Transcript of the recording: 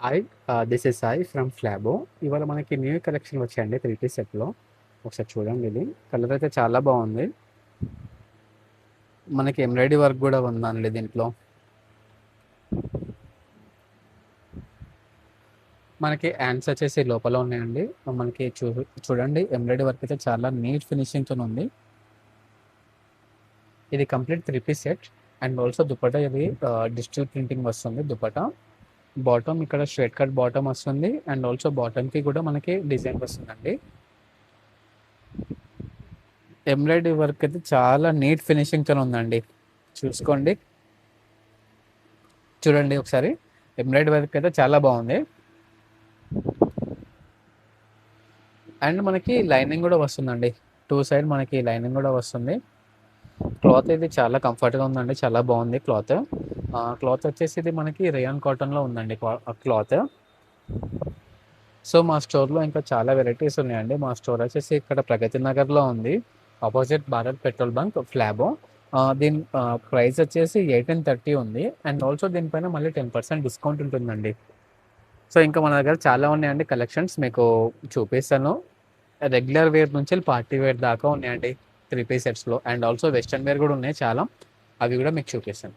Hi, this is Sai from ఫ్లాబో. ఇవాళ మనకి న్యూ కలెక్షన్ వచ్చాయండి 3 పీస్ సెట్‌లో. ఒకసారి చూడండి ఇది. కలర్ అయితే చాలా బాగుంది. మనకి ఎంబ్రాయిడరీ వర్క్ కూడా ఉందండి దీంట్లో. మనకి హ్యాండ్స్ వచ్చేసి లోపల ఉన్నాయండి. మనకి చూడండి ఎంబ్రాయిడరీ వర్క్ అయితే చాలా నీట్ ఫినిషింగ్‌తో ఉంది. ఇది complete 3 piece set and also dupatta ఇది డిజిటల్ ప్రింటింగ్ వస్తుంది దుపట్టా. బాటమ్ ఇక్కడ స్ట్రెయిట్ కట్ బాటమ్ వస్తుంది అండ్ ఆల్సో బాటమ్‌కి కూడా మనకి డిజైన్ వస్తుందండి. ఎంబ్రాయిడరీ వర్క్ అయితే చాలా నీట్ ఫినిషింగ్‌తో ఉందండి. చూసుకోండి. చూడండి ఒకసారి. ఎంబ్రాయిడరీ వర్క్ అయితే చాలా బాగుంది. అండ్ మనకి లైనింగ్ కూడా వస్తుందండి. 2 సైడ్ మనకి లైనింగ్ కూడా వస్తుంది. క్లాత్ ఇది చాలా కంఫర్ట్‌గా ఉందండి. చాలా బాగుంది క్లాత్. క్లాత్ వచ్చేసి ఇది మనకి రేయాన్ కాటన్‌లో ఉందండి క్లాత్. సో, మా స్టోర్‌లో ఇంకా చాలా వెరైటీస్ ఉన్నాయండి. మా స్టోర్ వచ్చేసి ఇక్కడ ప్రగతి నగర్‌లో ఉంది. అపోజిట్ భారత్ పెట్రోల్ బంక్ ఫ్లాబో. దీని ప్రైస్ వచ్చేసి 1830 ఉంది. అండ్ ఆల్సో దీనిపైన మళ్ళీ 10% డిస్కౌంట్ ఉంటుందండి. సో, ఇంకా మన దగ్గర చాలా ఉన్నాయండి కలెక్షన్స్ మీకు చూపిస్తాను. రెగ్యులర్ వేర్ నుంచి పార్టీ వేర్ దాకా ఉన్నాయండి 3 పీస్ సెట్స్‌లో. అండ్ ఆల్సో వెస్టర్న్ వేర్ కూడా ఉన్నాయి చాలా. అవి కూడా మీకు చూపిస్తాను.